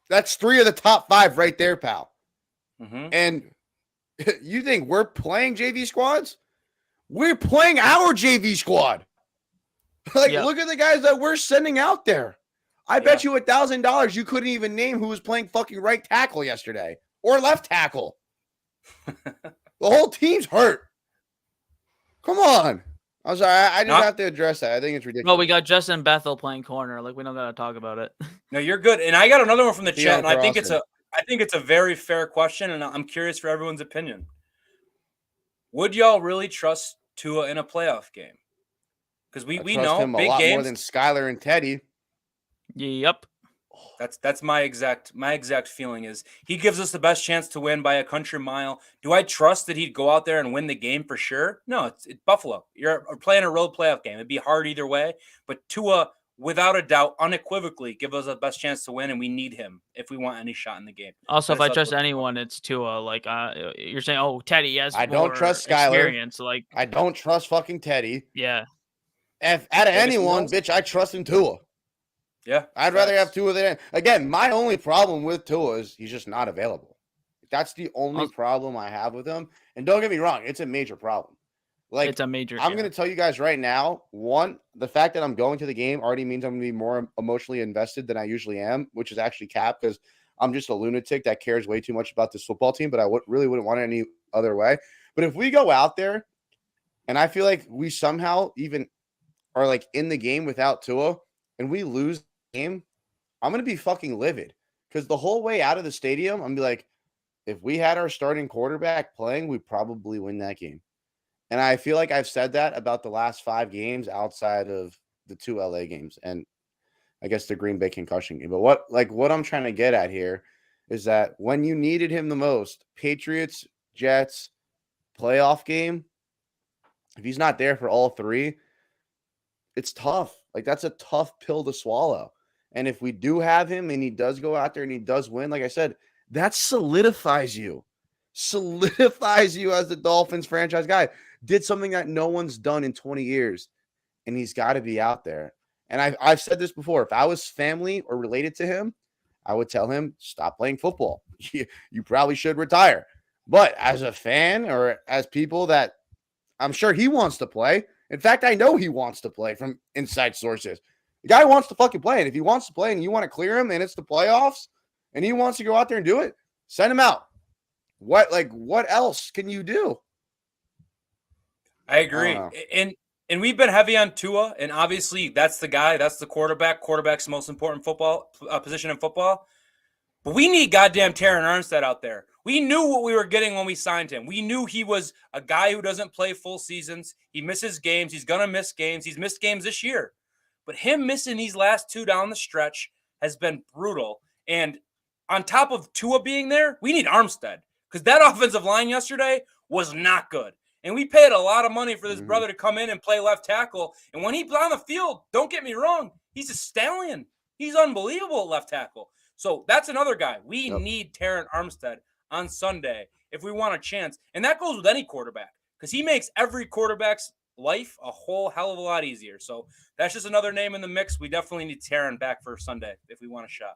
That's 3 of the top 5 right there, pal. Mm-hmm. And you think we're playing JV squads? We're playing our JV squad. Look at the guys that we're sending out there. I bet you $1,000 you couldn't even name who was playing fucking right tackle yesterday or left tackle. The whole team's hurt. Come on. I'm sorry. I just have to address that. I think it's ridiculous. Well, we got Justin Bethel playing corner. Like, we don't got to talk about it. No, you're good. And I got another one from the chat, and I think it's a very fair question, and I'm curious for everyone's opinion. Would y'all really trust Tua in a playoff game? Because we know him big a lot games more than Skylar and Teddy. Yep. That's my exact feeling is he gives us the best chance to win by a country mile. Do I trust that he'd go out there and win the game for sure? No, it's Buffalo. You're playing a road playoff game. It'd be hard either way. But Tua, without a doubt, unequivocally, give us the best chance to win, and we need him if we want any shot in the game. Also, if I trust anyone, it's Tua. Like, you're saying, oh, Teddy has. I don't trust Skylar. Experience. Like, I don't trust fucking Teddy. Yeah. If out of anyone, bitch, I trust in Tua. Yeah, I'd rather have Tua than again. My only problem with Tua is he's just not available. That's the only problem I have with him. And don't get me wrong, it's a major problem. Like, it's a major. I'm going to tell you guys right now. One, the fact that I'm going to the game already means I'm going to be more emotionally invested than I usually am, which is actually cap because I'm just a lunatic that cares way too much about this football team. But I really wouldn't want it any other way. But if we go out there, and I feel like we somehow even are like in the game without Tua, and we lose game, I'm gonna be fucking livid because the whole way out of the stadium, I'm gonna be like, if we had our starting quarterback playing, we'd probably win that game. And I feel like I've said that about the last 5 games outside of the 2 LA games and I guess the Green Bay concussion game. But what I'm trying to get at here is that when you needed him the most, Patriots, Jets, playoff game, if he's not there for all three, it's tough. Like, that's a tough pill to swallow. And if we do have him and he does go out there and he does win, like I said, that solidifies you as the Dolphins franchise guy. Did something that no one's done in 20 years, and he's got to be out there. And I've said this before. If I was family or related to him, I would tell him, stop playing football. You probably should retire. But as a fan or as people that I'm sure he wants to play, in fact, I know he wants to play from inside sources. The guy wants to fucking play. And if he wants to play and you want to clear him and it's the playoffs and he wants to go out there and do it, send him out. What else can you do? I agree. And we've been heavy on Tua, and obviously that's the guy, that's the quarterback. Quarterback's the most important football position in football. But we need goddamn Terran Armstead out there. We knew what we were getting when we signed him. We knew he was a guy who doesn't play full seasons. He misses games. He's going to miss games. He's missed games this year. But him missing these last two down the stretch has been brutal. And on top of Tua being there, we need Armstead, because that offensive line yesterday was not good. And we paid a lot of money for this brother to come in and play left tackle. And when he's on the field, don't get me wrong, he's a stallion. He's unbelievable at left tackle. So that's another guy. We need Terran Armstead on Sunday if we want a chance. And that goes with any quarterback, because he makes every quarterback's life a whole hell of a lot easier. So that's just another name in the mix. We definitely need Terran back for Sunday if we want a shot.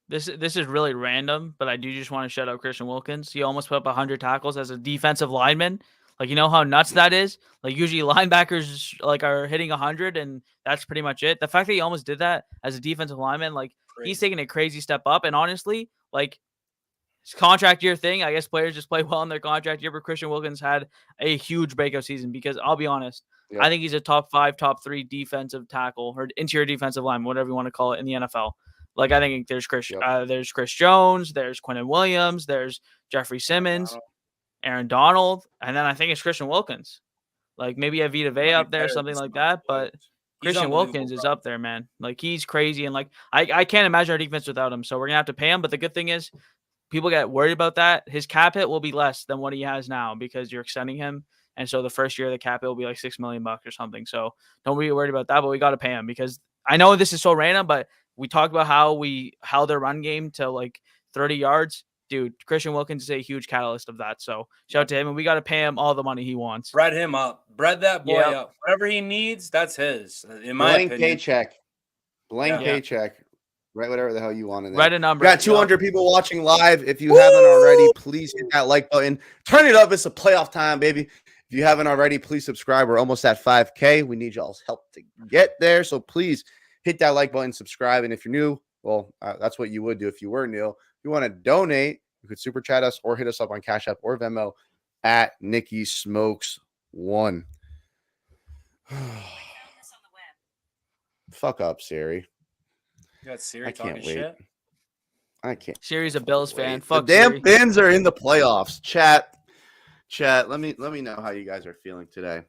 This is really random, but I do just want to shout out Christian Wilkins. He almost put up 100 tackles as a defensive lineman. Like, you know how nuts that is? Like, usually linebackers are hitting 100, and that's pretty much it. The fact that he almost did that as a defensive lineman, he's taking a crazy step up. And honestly, it's contract year thing. I guess players just play well in their contract year, but Christian Wilkins had a huge breakout season, because I'll be honest, I think he's a top 5, top 3 defensive tackle or interior defensive lineman, whatever you want to call it, in the NFL. I think there's Chris Jones, there's Quinnen Williams, there's Jeffrey Simmons, Aaron Donald, and then I think it's Christian Wilkins. Maybe a Vita Vea up there, something like that. But Christian Wilkins is up there, man. He's crazy, and I can't imagine our defense without him. So we're gonna have to pay him. But the good thing is, people get worried about that. His cap hit will be less than what he has now, because you're extending him, and so the first year of the cap hit will be like $6 million or something. So don't be worried about that. But we got to pay him, because I know this is so random, but we talked about how their run game to 30 yards. Dude, Christian Wilkins is a huge catalyst of that. So shout out to him, and we got to pay him all the money he wants. Bread him up. Bread that boy up. Whatever he needs, that's his. In my opinion. Paycheck. Paycheck. Right, whatever the hell you want in there. Write a number. We got 200 people watching live. If you haven't already, please hit that like button. Turn it up. It's a playoff time, baby. If you haven't already, please subscribe. We're almost at 5K. We need y'all's help to get there. So please hit that like button, subscribe. And if you're new, well, that's what you would do if you were new. If you want to donate, you could super chat us or hit us up on Cash App or Venmo at Nikki Smokes 1. Fuck up, Siri. You got Siri talking shit? I can't. Siri's a Bills fan. Fuck the damn Fins are in the playoffs. Chat. Let me know how you guys are feeling today.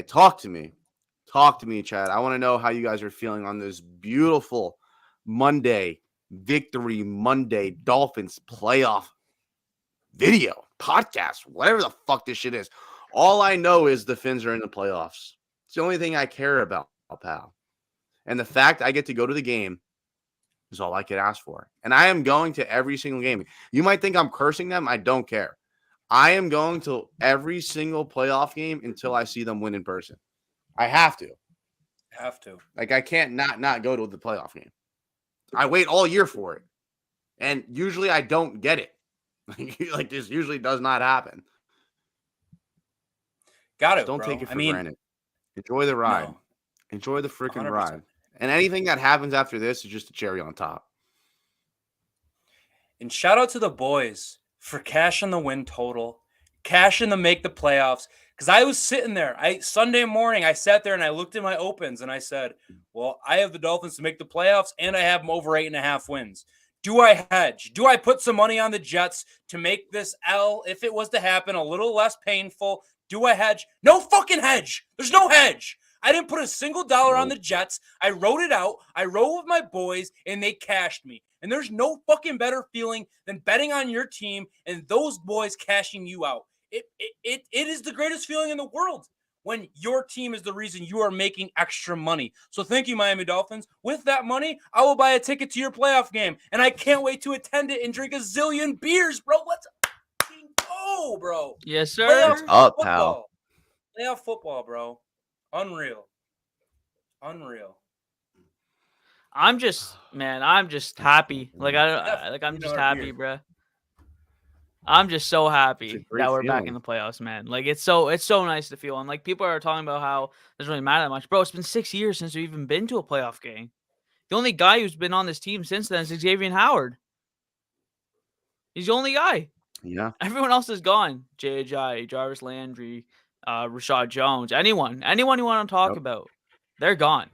Talk to me, Chad. I want to know how you guys are feeling on this beautiful Monday, Victory Monday, Dolphins playoff video, podcast, whatever the fuck this shit is. All I know is the Fins are in the playoffs. It's the only thing I care about, pal. And the fact I get to go to the game is all I could ask for. And I am going to every single game. You might think I'm cursing them. I don't care. I am going to every single playoff game until I see them win in person. I have to. I can't not go to the playoff game. I wait all year for it. And usually I don't get it. This usually does not happen. Don't take it for granted. Enjoy the ride. No. Enjoy the freaking 100%. Ride. And anything that happens after this is just a cherry on top. And shout out to the boys for cashing the win total, cashing to make the playoffs. Because I was sitting there. Sunday morning, I sat there and I looked at my opens and I said, well, I have the Dolphins to make the playoffs and I have them over 8.5 wins. Do I hedge? Do I put some money on the Jets to make this L, if it was to happen, a little less painful? Do I hedge? No fucking hedge. There's no hedge. I didn't put a single dollar on the Jets. I wrote it out. I rode with my boys, and they cashed me. And there's no fucking better feeling than betting on your team and those boys cashing you out. It is the greatest feeling in the world when your team is the reason you are making extra money. So thank you, Miami Dolphins. With that money, I will buy a ticket to your playoff game, and I can't wait to attend it and drink a zillion beers, bro. Let's go, bro. Yes, sir. Playoff Up, football. pal. Playoff football, bro. Unreal. I'm just happy. I'm just happy, bro. I'm just so happy great that we're back in feeling. the playoffs, man. Like it's so nice to feel. And like people are talking about how it doesn't really matter that much, bro. It's been 6 years since we've even been to a playoff game. The only guy who's been on this team since then is Xavier Howard. He's the only guy. Yeah. Everyone else is gone. J.J., Jarvis Landry, Rashad Jones, anyone you want to talk about, they're gone.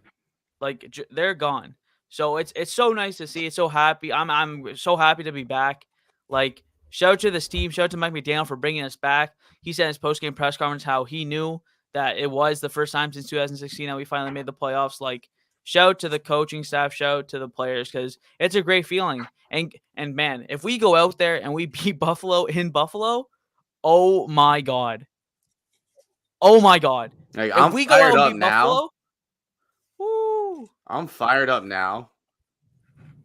Like they're gone. So it's so nice to see. It's so happy. I'm so happy to be back. Like shout out to this team. Shout out to Mike McDaniel for bringing us back. He said in his post-game press conference how he knew that it was the first time since 2016 that we finally made the playoffs. Like shout out to the coaching staff. Shout out to the players because it's a great feeling. And man, if we go out there and we beat Buffalo in Buffalo, oh my God. Oh my God. Like, If I'm we go out fired and up beat now. Buffalo, woo. I'm fired up now,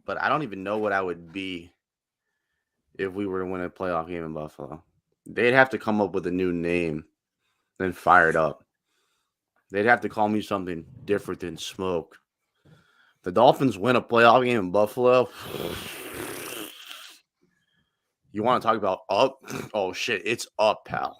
but I don't even know what I would be if we were to win a playoff game in Buffalo. They'd have to come up with a new name than fired up. They'd have to call me something different than smoke. The Dolphins win a playoff game in Buffalo. You want to talk about up? Oh shit, it's up, pal.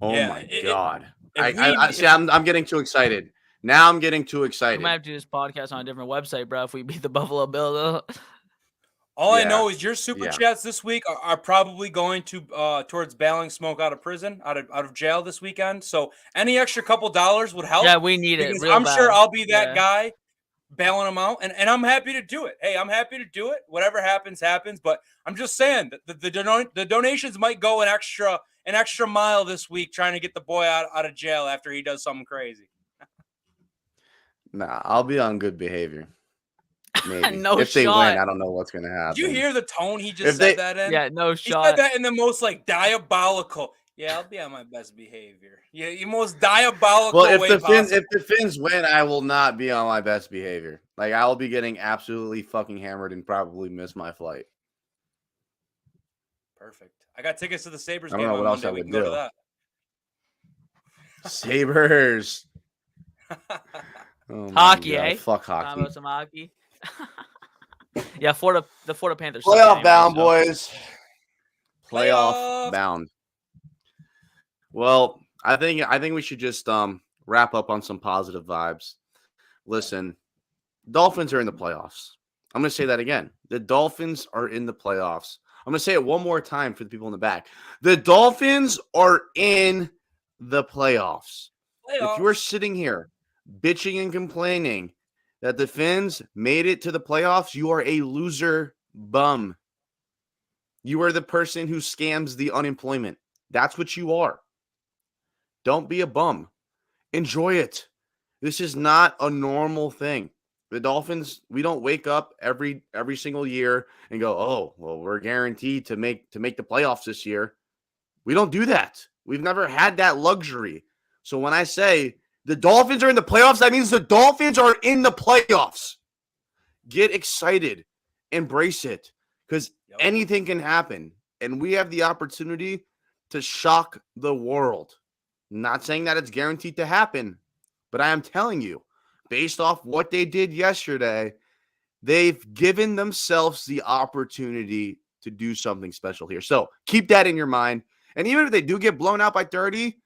Oh Yeah, my God. if I'm getting too excited. Now I'm getting too We excited. might have to do this podcast on a different website, bro, if we beat the Buffalo Bills. All I Yeah. know is your super chats this week are probably going to towards bailing Smoke out of prison, out of jail this weekend. So any extra couple dollars would help. Yeah, we need it because real I'm bad. sure I'll be that Yeah. guy bailing them out, and I'm happy to do it. Hey, I'm happy to do it. Whatever happens, happens. But I'm just saying that the donations might go an extra mile this week trying to get the boy out of jail after he does something crazy. Nah, I'll be on good behavior. Maybe. No if they shot. win, I don't know what's gonna happen. Did you hear the tone he just If said they- that in? Yeah, no He shot. said that in the most like diabolical. Yeah, I'll be on my best behavior. Yeah, the most diabolical Well, way if possible. the Finns win, I will not be on my best behavior. Like I will be getting absolutely fucking hammered and probably miss my flight. Perfect. I got tickets to the Sabres I don't game know on what else Monday. I We would can go to do. that. Sabres. Oh my Hockey, God. eh? Fuck Talking hockey. about some hockey. Yeah, the Florida Panthers. suck Playoff anyway, bound, so- boys. Playoff Playoff. bound. Well, I think we should just wrap up on some positive vibes. Listen, Dolphins are in the playoffs. I'm going to say that again. The Dolphins are in the playoffs. I'm going to say it one more time for the people in the back. The Dolphins are in the playoffs. If you are sitting here bitching and complaining that the Finns made it to the playoffs, you are a loser bum. You are the person who scams the unemployment. That's what you are. Don't be a bum. Enjoy it. This is not a normal thing. The Dolphins, we don't wake up every single year and go, "Oh, well, we're guaranteed to make the playoffs this year." We don't do that. We've never had that luxury. So when I say the Dolphins are in the playoffs, that means the Dolphins are in the playoffs. Get excited. Embrace it. Because anything can happen. And we have the opportunity to shock the world. Not saying that it's guaranteed to happen, but I am telling you, based off what they did yesterday, they've given themselves the opportunity to do something special here. So keep that in your mind. And even if they do get blown out by 30,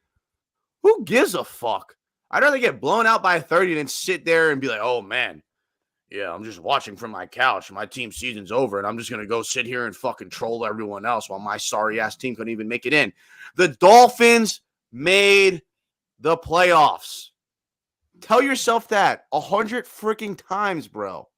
who gives a fuck? I'd rather get blown out by 30 than sit there and be like, "Oh, man, yeah, I'm just watching from my couch. My team season's over, and I'm just going to go sit here and fucking troll everyone else while my sorry-ass team couldn't even make it in." The Dolphins made the playoffs. Tell yourself that 100 freaking times, bro.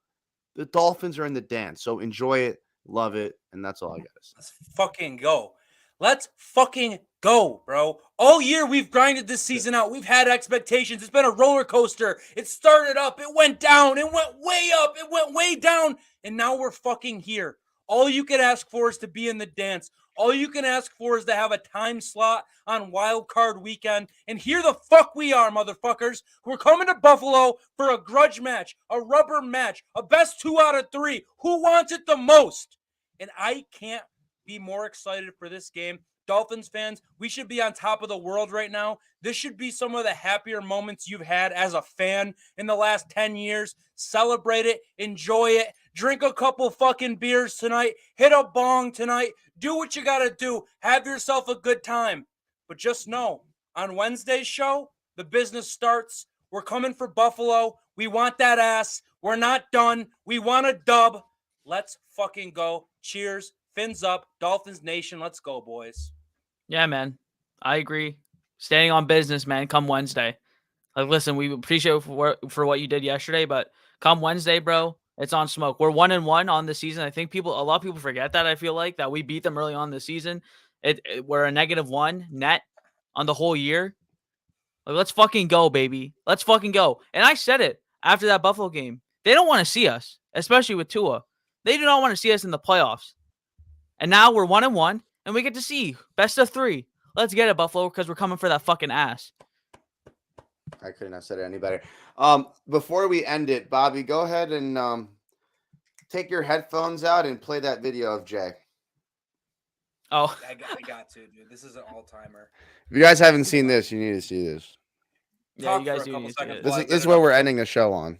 The Dolphins are in the dance, so enjoy it, love it, and that's all I got to say. Let's fucking go. Let's fucking go, bro. All year we've grinded this season out. We've had expectations. It's been a roller coaster. It started up. It went down. It went way up. It went way down. And now we're fucking here. All you can ask for is to be in the dance. All you can ask for is to have a time slot on Wild Card Weekend. And here the fuck we are, motherfuckers. We're coming to Buffalo for a grudge match, a rubber match, a best 2 out of 3. Who wants it the most? And I can't be more excited for this game. Dolphins fans, we should be on top of the world right now. This should be some of the happier moments you've had as a fan in the last 10 years. Celebrate it, enjoy it, drink a couple fucking beers tonight, hit a bong tonight, do what you got to do, have yourself a good time. But just know, on Wednesday's show, the business starts. We're coming for Buffalo. We want that ass. We're not done. We want a dub. Let's fucking go. Cheers. Fins up. Dolphins Nation. Let's go, boys. Yeah, man. I agree. Staying on business, man. Come Wednesday. Like, listen, we appreciate you for what you did yesterday, but come Wednesday, bro, it's on smoke. We're 1-1 on the season. I think a lot of people forget that. I feel like that we beat them early on the season. We're a -1 net on the whole year. Like, let's fucking go, baby. Let's fucking go. And I said it after that Buffalo game. They don't want to see us, especially with Tua. They do not want to see us in the playoffs. And now we're 1-1, and we get to see best of 3. Let's get it, Buffalo, because we're coming for that fucking ass. I couldn't have said it any better. Before we end it, Bobby, go ahead and take your headphones out and play that video of Jay. Oh, I got to, dude. This is an all-timer. If you guys haven't seen this, you need to see this. yeah, you Talk guys for a do couple need to see seconds it. while I This get is it what up. we're ending the show on.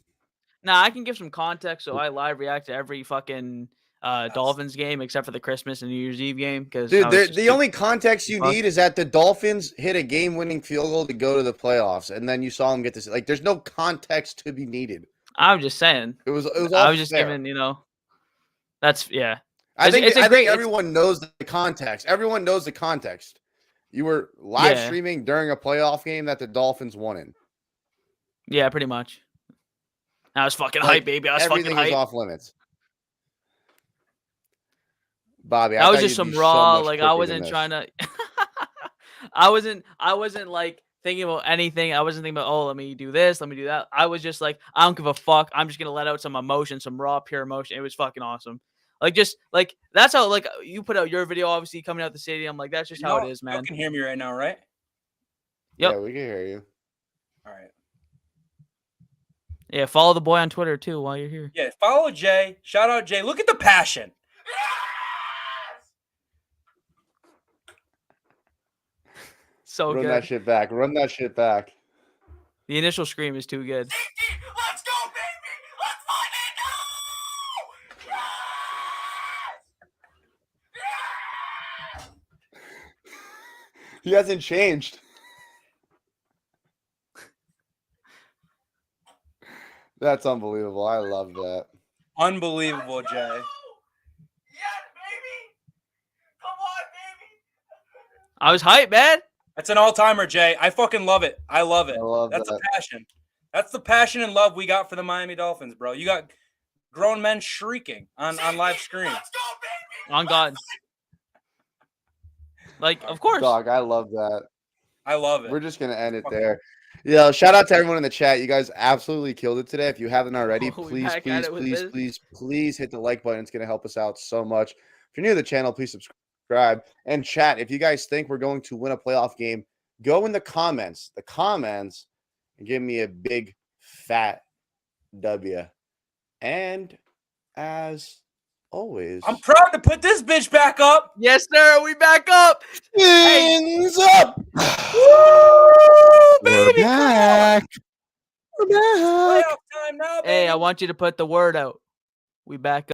Now, I can give some context, so I live react to every fucking Dolphins game except for the Christmas and New Year's Eve game. Because Dude, the only context you need is that the Dolphins hit a game-winning field goal to go to the playoffs, and then you saw them get this. Like, there's no context to be needed. I'm just saying. It was all I was just fair. giving, that's, yeah. I think it's a great- everyone knows the context. Everyone knows the context. You were live Yeah. streaming during a playoff game that the Dolphins won in. Yeah, pretty much. I was fucking Like, hype, baby. I was fucking everything is hype. off limits. Bobby, That was thought just you'd some be so raw. much Like, quicker I than wasn't this. trying to. I wasn't like thinking about anything. I wasn't thinking about, oh, let me do this, let me do that. I was just like, I don't give a fuck. I'm just gonna let out some emotion, some raw, pure emotion. It was fucking awesome. Like, just like that's how like you put out your video, obviously coming out the stadium. Like, that's just how it is, man. You can hear me right now, right? Yep. Yeah, we can hear you. All right. Yeah, follow the boy on Twitter too while you're here. Yeah, follow Jay. Shout out Jay. Look at the passion. So Run good. that shit back. Run that shit back. The initial scream is too good. Let's go, baby. Let's fucking go. He hasn't changed. That's unbelievable. I love that. Unbelievable, Jay. Yes, baby. Come on, baby. I was hyped, man. That's an all-timer, Jay. I fucking love it. I love it. I love That's that. the passion. That's the passion and love we got for the Miami Dolphins, bro. You got grown men shrieking on live screen. Let's go, baby. On God. Like, of course. Dog, I love that. I love it. We're just gonna end it there. Yeah, shout out to everyone in the chat. You guys absolutely killed it today. If you haven't already, Oh, we please, back at please, it with please, this? please, please hit the like button. It's gonna help us out so much. If you're new to the channel, please subscribe and chat. If you guys think we're going to win a playoff game, go in the comments, and give me a big fat W. And as always, I'm proud to put this bitch back up. Yes, sir. We back up. Fins up. Baby, We're back. We're back. playoff time now, baby. Hey, I want you to put the word out. We back up.